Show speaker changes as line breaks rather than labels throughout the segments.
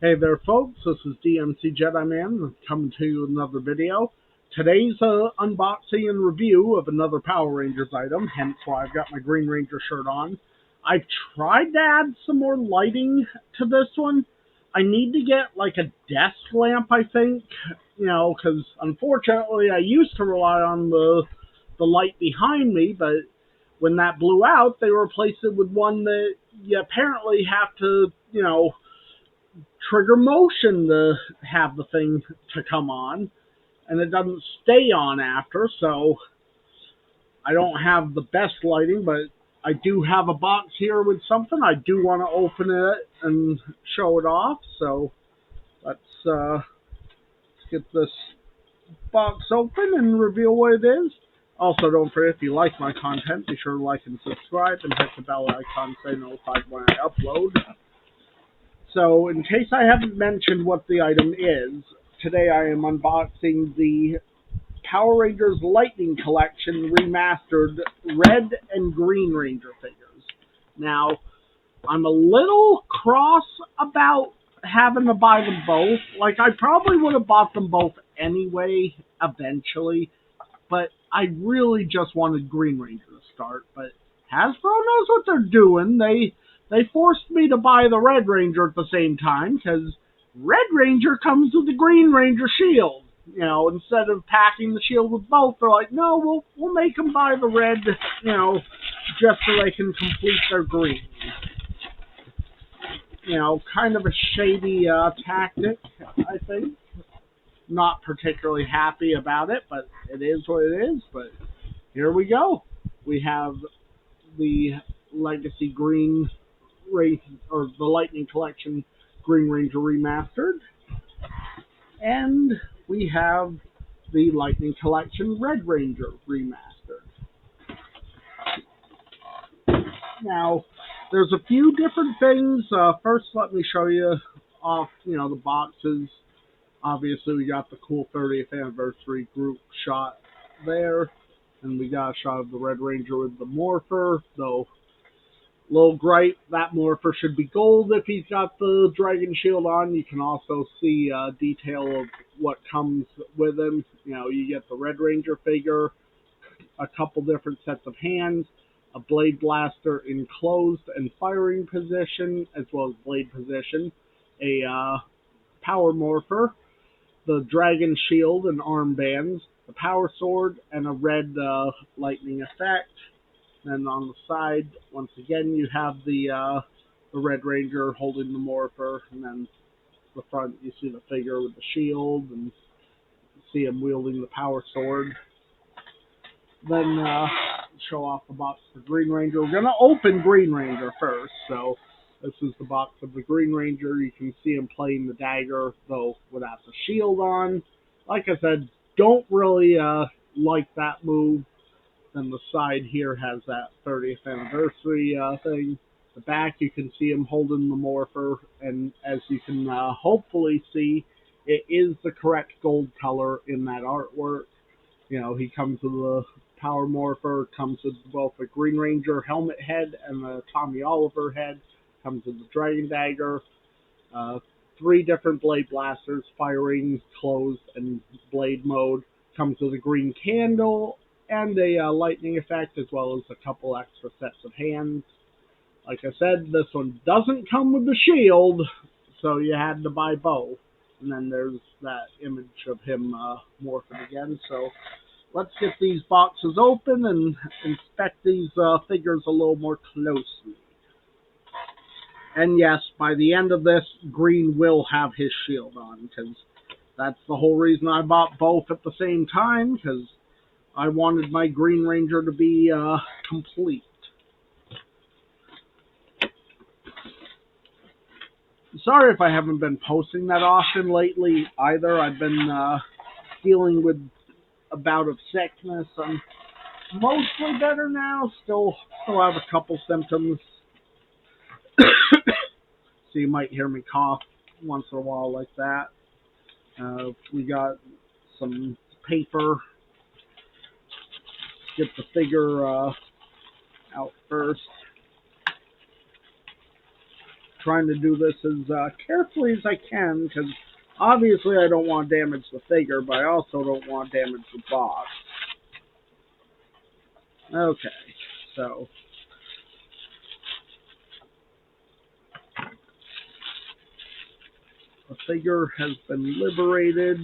Hey there, folks. This is DMC Jedi Man coming to you with another video. Today's unboxing and review of another Power Rangers item, hence why I've got my Green Ranger shirt on. I've tried to add some more lighting to this one. I need to get like a desk lamp, I think, because unfortunately I used to rely on the light behind me, but when that blew out, they replaced it with one that you apparently have to, trigger motion to have the thing to come on, and it doesn't stay on after, so I don't have the best lighting, but I do have a box here with something. I do want to open it and show it off, so let's get this box open and reveal what it is. Also, don't forget, if you like my content, be sure to like and subscribe and hit the bell icon to stay notified when I upload. So, in case I haven't mentioned what the item is, today I am unboxing the Power Rangers Lightning Collection Remastered Red and Green Ranger figures. Now, I'm a little cross about having to buy them both. Like, I probably would have bought them both anyway, eventually, but I really just wanted Green Ranger to start. But Hasbro knows what they're doing. They forced me to buy the Red Ranger at the same time, because Red Ranger comes with the Green Ranger shield. Instead of packing the shield with both, they're like, no, we'll make them buy the red, just so they can complete their green. Kind of a shady tactic, I think. Not particularly happy about it, but it is what it is. But here we go. We have the Legacy Green or the Lightning Collection Green Ranger Remastered, and we have the Lightning Collection Red Ranger Remastered. Now, there's a few different things. First, let me show you off, the boxes. Obviously, we got the cool 30th anniversary group shot there, and we got a shot of the Red Ranger with the Morpher, though little gripe, that Morpher should be gold if he's got the Dragon Shield on. You can also see detail of what comes with him. You get the Red Ranger figure, a couple different sets of hands, a Blade Blaster in closed and firing position, as well as blade position, a Power Morpher, the Dragon Shield and armbands, the Power Sword, and a red lightning effect. Then on the side, once again, you have the Red Ranger holding the Morpher, and then the front, you see the figure with the shield, and you see him wielding the Power Sword. Then show off the box for Green Ranger. We're going to open Green Ranger first, so this is the box of the Green Ranger. You can see him playing the dagger, though without the shield on. Like I said, don't really like that move. Then the side here has that 30th anniversary thing. The back, you can see him holding the Morpher, and as you can hopefully see, it is the correct gold color in that artwork. He comes with the Power Morpher, comes with both a Green Ranger helmet head and a Tommy Oliver head, comes with the Dragon Dagger, 3 different Blade Blasters, firing, closed, and blade mode, comes with a green candle, and a lightning effect, as well as a couple extra sets of hands. Like I said, this one doesn't come with the shield, so you had to buy both. And then there's that image of him morphing again. So let's get these boxes open and inspect these figures a little more closely. And yes, by the end of this, Green will have his shield on, because that's the whole reason I bought both at the same time, because I wanted my Green Ranger to be complete. Sorry if I haven't been posting that often lately either. I've been dealing with a bout of sickness. I'm mostly better now. Still have a couple symptoms. So you might hear me cough once in a while like that. We got some paper. Get the figure out first. trying to do this as carefully as I can, because obviously I don't want to damage the figure, but I also don't want to damage the box. Okay, so the figure has been liberated.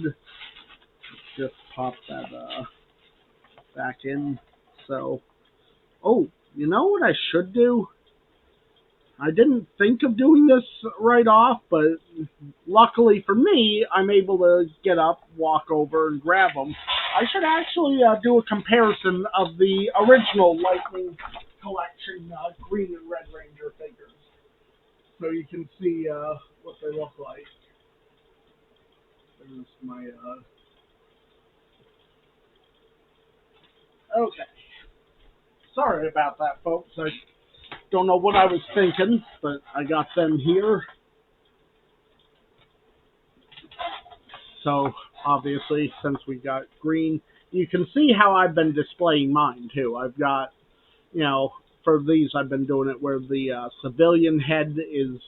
Just pop that back in. So, oh, you know what I should do? I didn't think of doing this right off, but luckily for me, I'm able to get up, walk over, and grab them. I should actually do a comparison of the original Lightning Collection Green and Red Ranger figures, so you can see what they look like. There's my okay. Sorry about that, folks. I don't know what I was thinking, but I got them here. So, obviously, since we got green, you can see how I've been displaying mine, too. I've got, for these, I've been doing it where the civilian head is,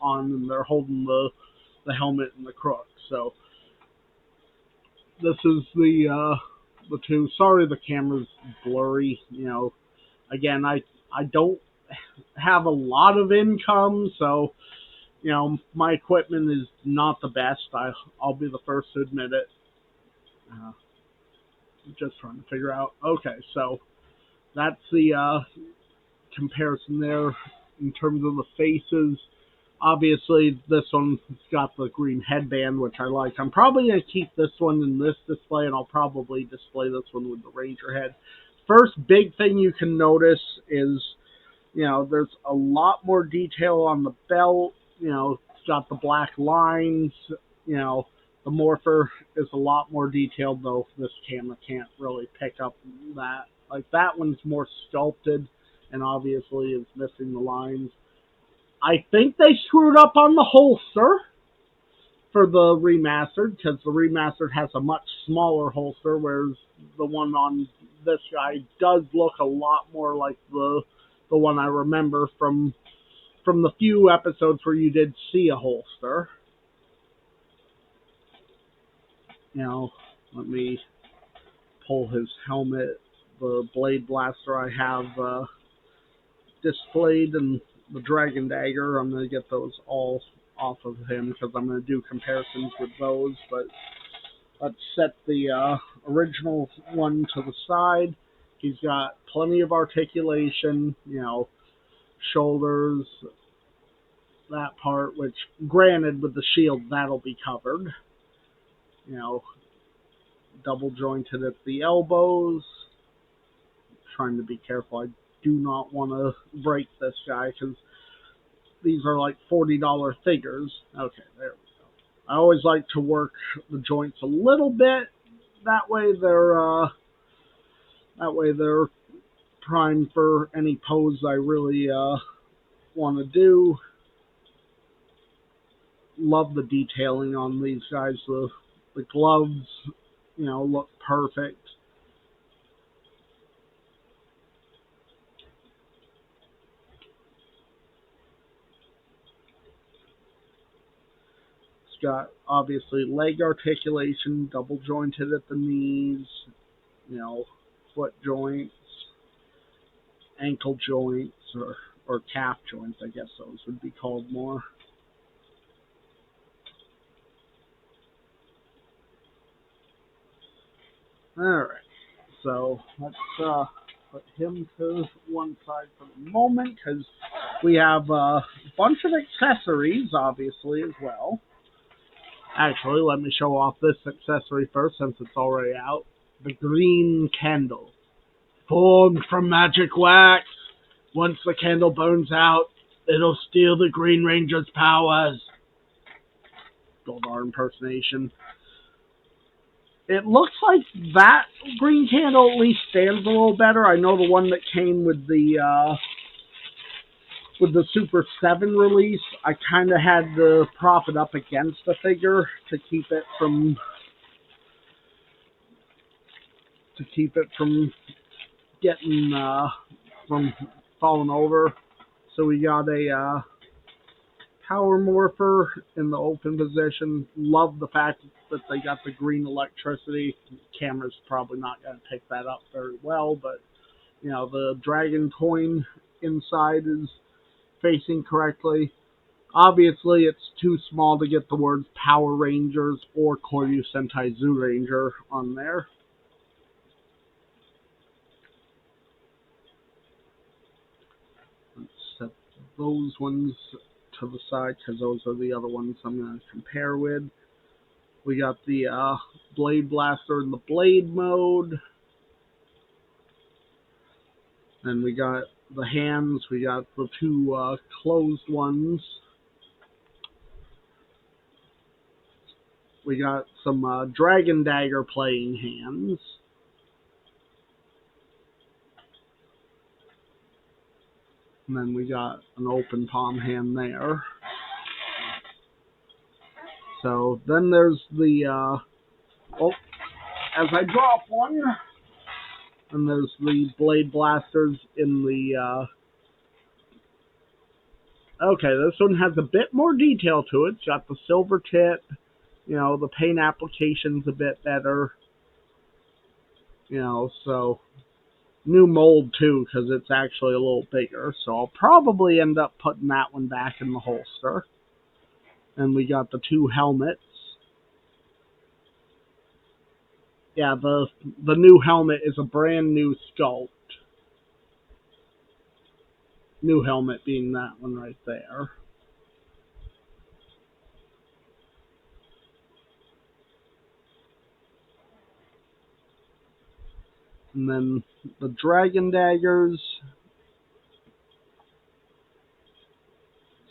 on, and they're holding the helmet and the crook. So, this is the two. Sorry the camera's blurry, Again, I don't have a lot of income, so my equipment is not the best. I'll be the first to admit it. Just trying to figure out. Okay, so that's the comparison there in terms of the faces. Obviously, this one's got the green headband, which I like. I'm probably going to keep this one in this display, and I'll probably display this one with the Ranger head. First big thing you can notice is, there's a lot more detail on the belt. It's got the black lines. The morpher is a lot more detailed, though this camera can't really pick up that. Like, that one's more sculpted, and obviously is missing the lines. I think they screwed up on the holster for the Remastered, because the Remastered has a much smaller holster, whereas the one on this guy does look a lot more like the one I remember from the few episodes where you did see a holster. Let me pull his helmet. The Blade Blaster I have displayed, and the Dragon Dagger, I'm going to get those all off of him because I'm going to do comparisons with those. But let's set the original one to the side. He's got plenty of articulation, shoulders, that part, which granted with the shield that'll be covered. Double jointed at the elbows. Trying to be careful. I do not want to break this guy because these are like $40 figures. Okay, there we go. I always like to work the joints a little bit. That way they're primed for any pose I really want to do. Love the detailing on these guys. The gloves, look perfect. It's got obviously leg articulation, double jointed at the knees, foot joints, ankle joints, or calf joints, I guess those would be called more. Alright, so let's put him to one side for the moment, because we have a bunch of accessories, obviously, as well. Actually, let me show off this accessory first, since it's already out. The green candle. Formed from magic wax. Once the candle burns out, it'll steal the Green Ranger's powers. Goldar impersonation. It looks like that green candle at least stands a little better. I know the one that came with the Super 7 release, I kind of had to prop it up against the figure to keep it from getting from falling over. So we got a Power Morpher in the open position. Love the fact that they got the green electricity. Camera's probably not going to pick that up very well, but the dragon coin inside is facing correctly. Obviously, it's too small to get the words Power Rangers or Koryu Sentai Zyuranger on there. Let's set those ones to the side because those are the other ones I'm going to compare with. We got the Blade Blaster in the Blade mode. Then we got the hands. We got the two closed ones. We got some Dragon Dagger playing hands. And then we got an open palm hand there. So then there's the, as I drop one, and there's the Blade Blasters in the, okay, this one has a bit more detail to it. It's got the silver tip, the paint application's a bit better, so new mold too, because it's actually a little bigger. So I'll probably end up putting that one back in the holster. And we got the two helmets. Yeah, the new helmet is a brand new sculpt. New helmet being that one right there. And then the Dragon Daggers.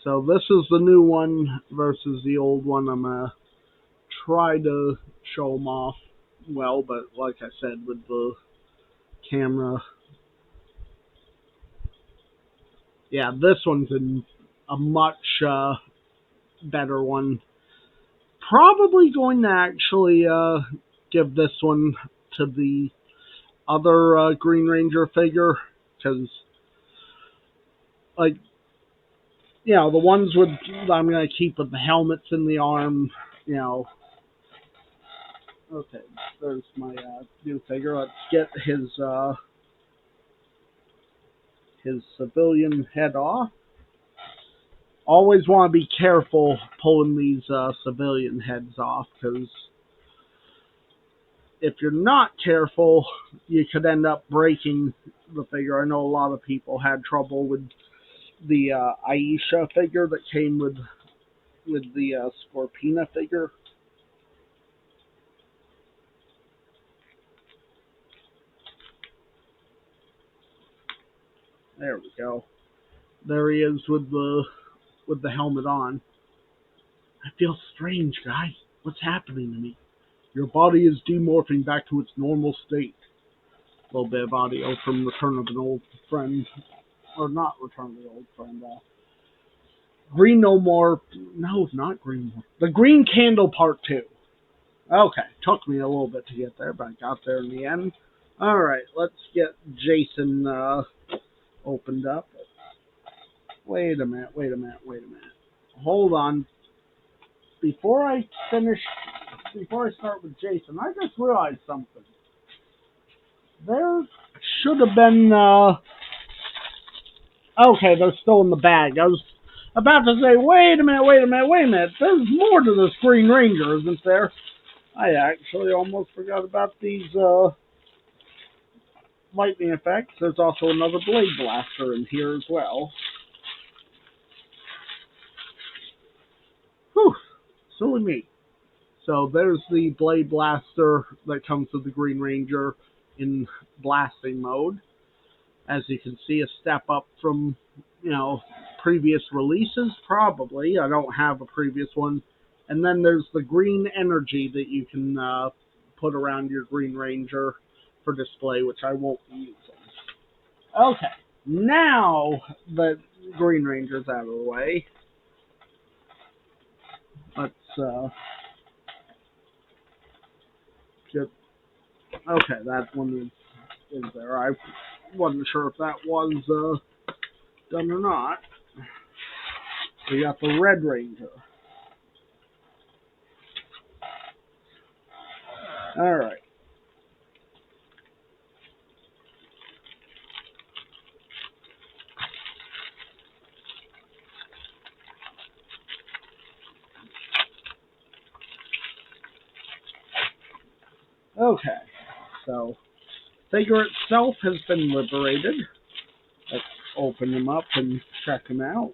So this is the new one versus the old one. I'm going to try to show them off well, but like I said, with the camera, yeah, this one's a much better one. Probably going to actually give this one to the other Green Ranger figure, because, like, the ones with I'm going to keep with the helmets in the arm, Okay, there's my new figure. Let's get his civilian head off. Always want to be careful pulling these civilian heads off, because if you're not careful, you could end up breaking the figure. I know a lot of people had trouble with the Aisha figure that came with the Scorpina figure. There we go. There he is with the helmet on. I feel strange, guys. What's happening to me? Your body is demorphing back to its normal state. A little bit of audio from Return of an Old Friend. Or not Return of the Old Friend. Green No More. No, not Green More. The Green Candle Part 2. Okay, took me a little bit to get there, but I got there in the end. Alright, let's get Jason opened up. Wait a minute. Hold on. Before I start with Jason, I just realized something. There should have been, okay, they're still in the bag. I was about to say, wait a minute. There's more to this Green Ranger, isn't there? I actually almost forgot about these, lightning effects. There's also another Blade Blaster in here as well. Whew, silly me. So there's the Blade Blaster that comes with the Green Ranger in blasting mode. As you can see, a step up from, previous releases, probably. I don't have a previous one. And then there's the green energy that you can put around your Green Ranger for display, which I won't be using. Okay, now that Green Ranger's out of the way, let's get. Okay, that one is there. I wasn't sure if that was done or not. We got the Red Ranger. Alright. Okay. So, figure itself has been liberated. Let's open them up and check them out.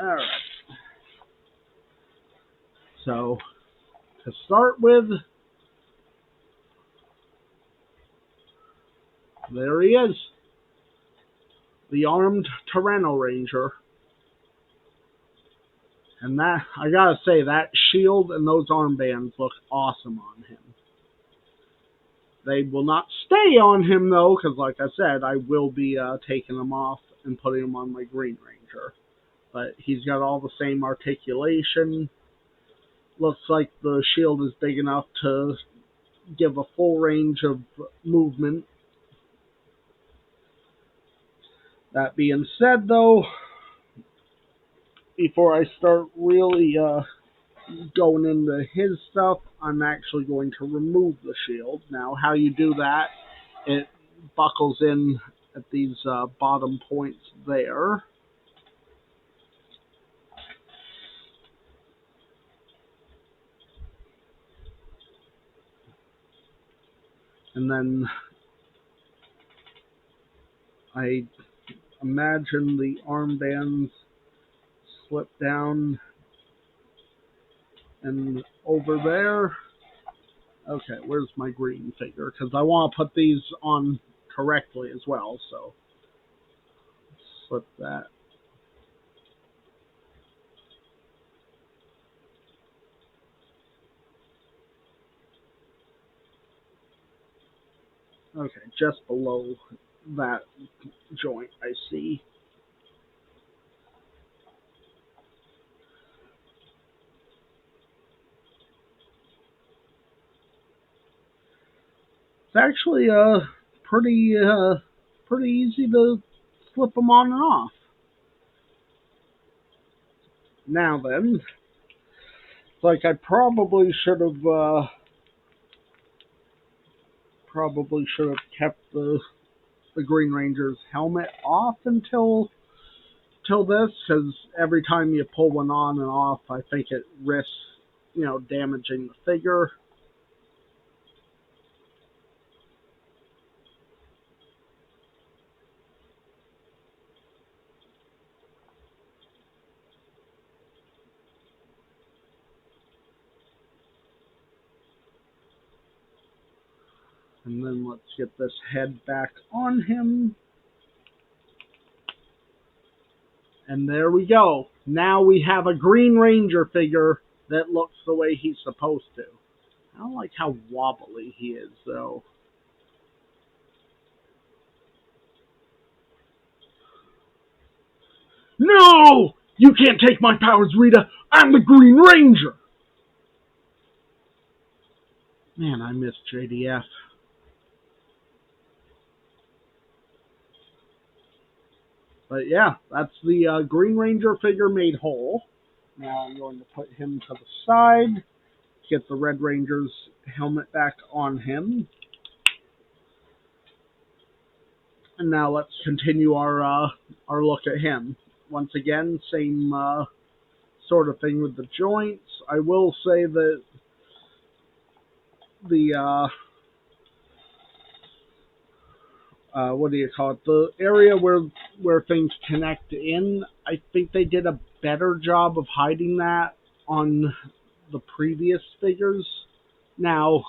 Alright. So, to start with, there he is. The armed Tyranno Ranger. And that, I gotta say, that shield and those armbands look awesome on him. They will not stay on him, though, because like I said, I will be taking them off and putting them on my Green Ranger. But he's got all the same articulation. Looks like the shield is big enough to give a full range of movement. That being said, though, before I start really going into his stuff, I'm actually going to remove the shield. Now, how you do that, it buckles in at these bottom points there. And then I imagine the armbands slip down and over there. Okay, where's my green figure? Because I want to put these on correctly as well, so slip that. Okay, just below that joint, I see. It's actually pretty pretty easy to slip them on and off. Now then, like I probably should have kept the Green Ranger's helmet off until this, because every time you pull one on and off, I think it risks, damaging the figure. And then let's get this head back on him. And there we go. Now we have a Green Ranger figure that looks the way he's supposed to. I don't like how wobbly he is, though. No! You can't take my powers, Rita! I'm the Green Ranger! Man, I miss JDF. But yeah, that's the Green Ranger figure made whole. Now I'm going to put him to the side, get the Red Ranger's helmet back on him. And now let's continue our look at him. Once again, same sort of thing with the joints. I will say that the what do you call it? The area where things connect in, I think they did a better job of hiding that on the previous figures. Now,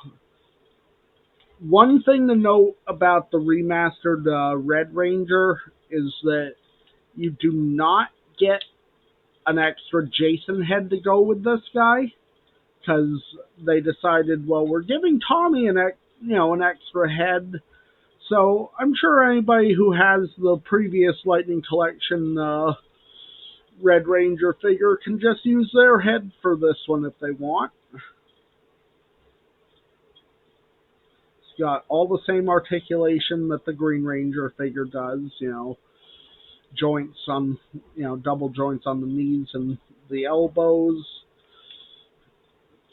one thing to note about the remastered Red Ranger is that you do not get an extra Jason head to go with this guy, because they decided, well, we're giving Tommy an extra head. So I'm sure anybody who has the previous Lightning Collection Red Ranger figure can just use their head for this one if they want. got all the same articulation that the Green Ranger figure does. Joints on, double joints on the knees and the elbows,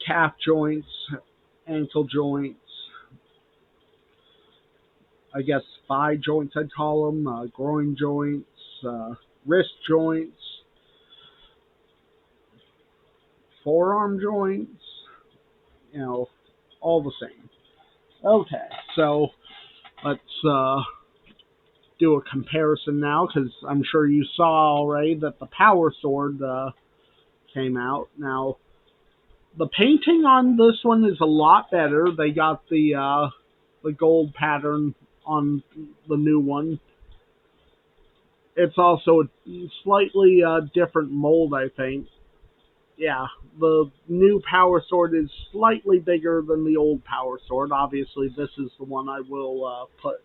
calf joints, ankle joints, I guess thigh joints I'd call them, groin joints, wrist joints, forearm joints, all the same. Okay, so let's do a comparison now, because I'm sure you saw already that the Power Sword came out. Now, the painting on this one is a lot better. They got the gold pattern on the new one. It's also a slightly different mold, I think. Yeah, the new Power Sword is slightly bigger than the old Power Sword. Obviously, this is the one I will put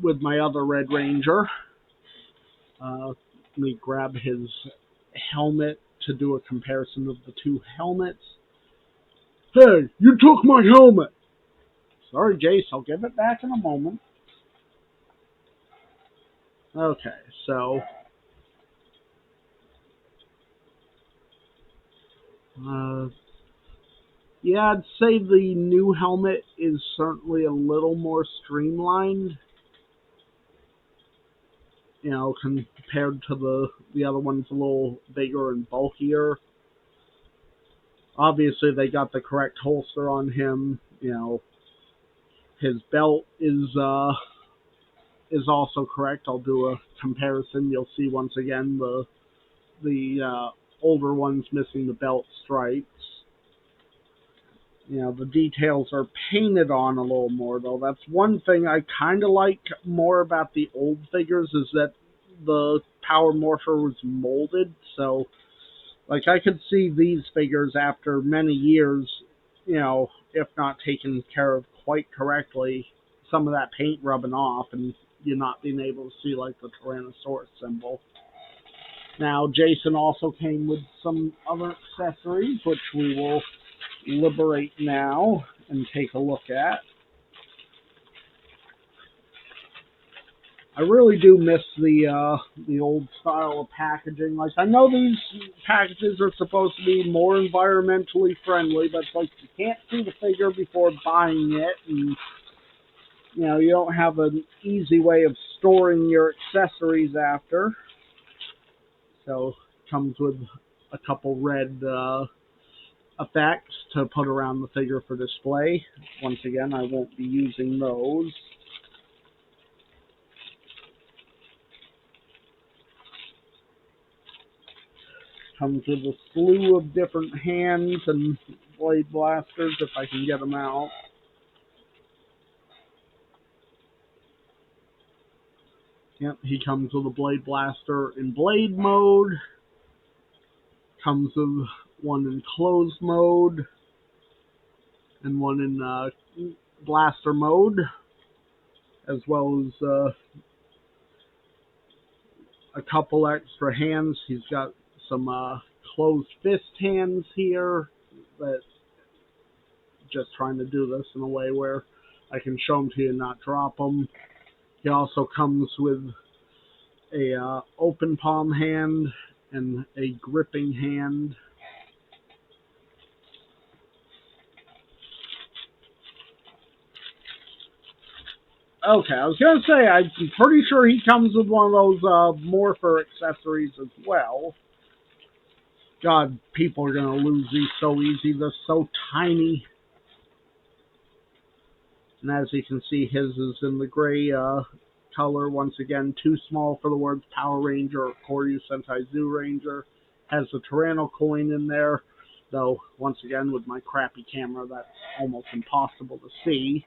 with my other Red Ranger. Let me grab his helmet to do a comparison of the two helmets. Hey, you took my helmet! Sorry, Jace, I'll give it back in a moment. Okay, so yeah, I'd say the new helmet is certainly a little more streamlined, compared to the other one's a little bigger and bulkier. Obviously, they got the correct holster on him. His belt is also correct. I'll do a comparison. You'll see once again the older one's missing the belt stripes. The details are painted on a little more, though. That's one thing I kind of like more about the old figures, is that the Power Morpher was molded. So, I could see these figures after many years, if not taken care of quite correctly, some of that paint rubbing off and you not being able to see, the Tyrannosaurus symbol. Now, Jason also came with some other accessories, which we will liberate now and take a look at. I really do miss the old style of packaging. I know these packages are supposed to be more environmentally friendly, but you can't see the figure before buying it, and you don't have an easy way of storing your accessories after. So it comes with a couple red effects to put around the figure for display. Once again, I won't be using those. Comes with a slew of different hands and blade blasters, if I can get them out. Yep, he comes with a blade blaster in blade mode. Comes with one in closed mode. And one in blaster mode. As well as a couple extra hands. He's got some closed fist hands here, but just trying to do this in a way where I can show them to you and not drop them. He also comes with a open palm hand and a gripping hand. Okay, I was going to say, I'm pretty sure he comes with one of those Morpher accessories as well. God, people are going to lose these so easy. They're so tiny. And as you can see, his is in the gray color. Once again, too small for the words Power Ranger or Koryu Sentai Zoo Ranger. Has the Tyranno coin in there. Though, once again, with my crappy camera, that's almost impossible to see.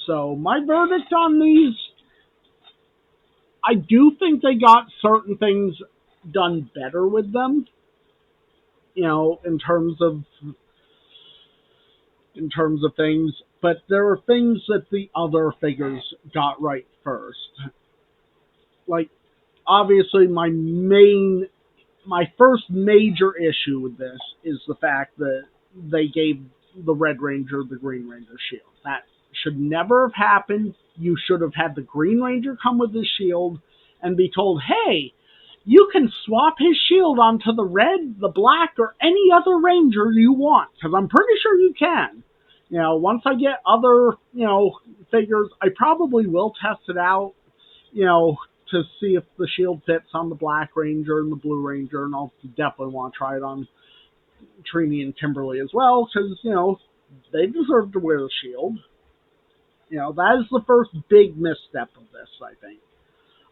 So, my verdict on these, I do think they got certain things done better with them. In terms of things, but there are things that the other figures got right first. Obviously, my main my first major issue with this is the fact that they gave the Red Ranger the Green Ranger shield. That should never have happened. You should have had the Green Ranger come with his shield and be told, hey, you can swap his shield onto the red, the black, or any other Ranger you want, because I'm pretty sure you can. Once I get other, figures, I probably will test it out, to see if the shield fits on the Black Ranger and the Blue Ranger, and I'll definitely want to try it on Trini and Kimberly as well, because, they deserve to wear the shield. That is the first big misstep of this, I think.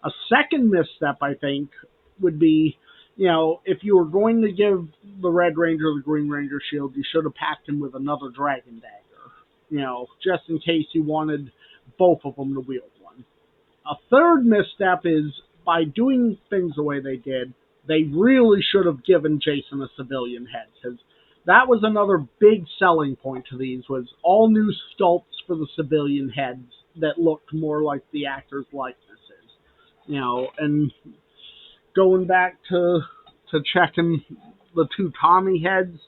A second misstep, I think, would be, if you were going to give the Red Ranger the Green Ranger shield, you should have packed him with another Dragon Dagger, just in case you wanted both of them to wield one. A third misstep is, by doing things the way they did, they really should have given Jason a civilian head, because that was another big selling point to these, was all new sculpts for the civilian heads that looked more like the actors' likenesses. And going back to checking the two Tommy heads,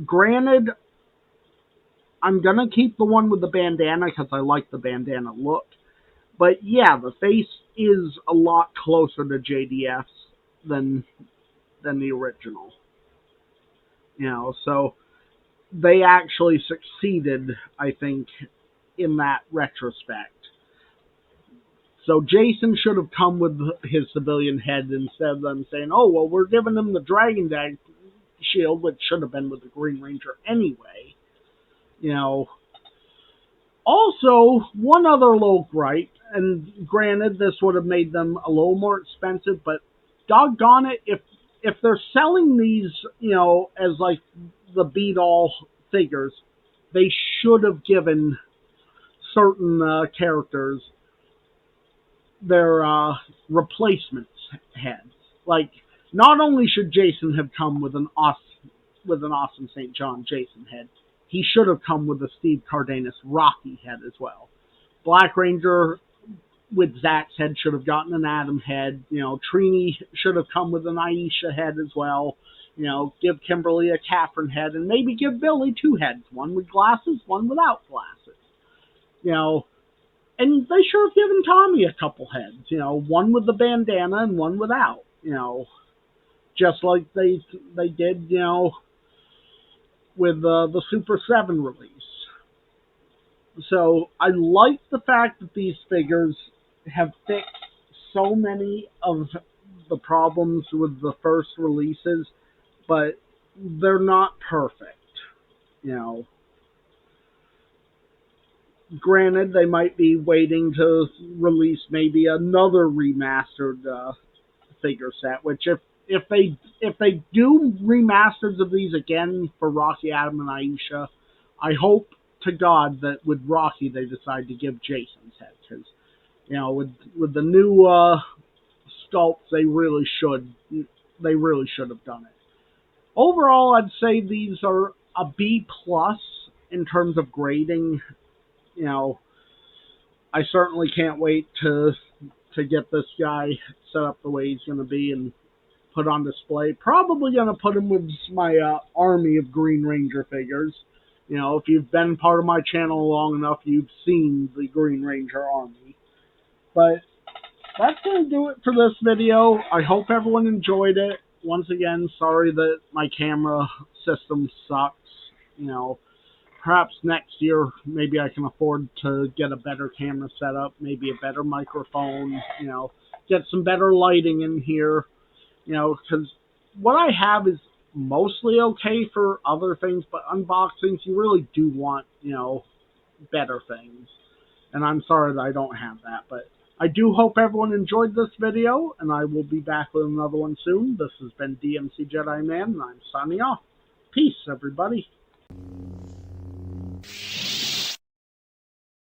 granted, I'm going to keep the one with the bandana because I like the bandana look. But yeah, the face is a lot closer to JDF's than the original. So they actually succeeded, I think, in that retrospect. So Jason should have come with his civilian head instead of them saying, oh, well, we're giving him the Dragon Dag shield, which should have been with the Green Ranger anyway. Also, one other little gripe, and granted, this would have made them a little more expensive, but doggone it, if they're selling these, as like the beat-all figures, they should have given certain characters their replacement heads. Like, not only should Jason have come with an awesome St. John Jason head, he should have come with a Steve Cardenas Rocky head as well. Black Ranger with Zach's head should have gotten an Adam head. Trini should have come with an Aisha head as well. Give Kimberly a Catherine head, and maybe give Billy two heads, one with glasses, one without glasses. And they should have given Tommy a couple heads, one with the bandana and one without, just like they did, with the Super 7 release. So I like the fact that these figures have fixed so many of the problems with the first releases, but they're not perfect, Granted, they might be waiting to release maybe another remastered figure set, which if they do remasters of these again for Rocky, Adam, and Aisha, I hope to God that with Rocky they decide to give Jason's head, because with the new sculpts they really should have done it. Overall, I'd say these are a B+ in terms of grading. I certainly can't wait to get this guy set up the way he's going to be and put on display. Probably going to put him with my army of Green Ranger figures. If you've been part of my channel long enough, you've seen the Green Ranger army. But that's going to do it for this video. I hope everyone enjoyed it. Once again, sorry that my camera system sucks. Perhaps next year, maybe I can afford to get a better camera setup, maybe a better microphone, get some better lighting in here, because what I have is mostly okay for other things, but unboxings, you really do want, better things. And I'm sorry that I don't have that, but I do hope everyone enjoyed this video, and I will be back with another one soon. This has been DMC Jedi Man, and I'm signing off. Peace, everybody.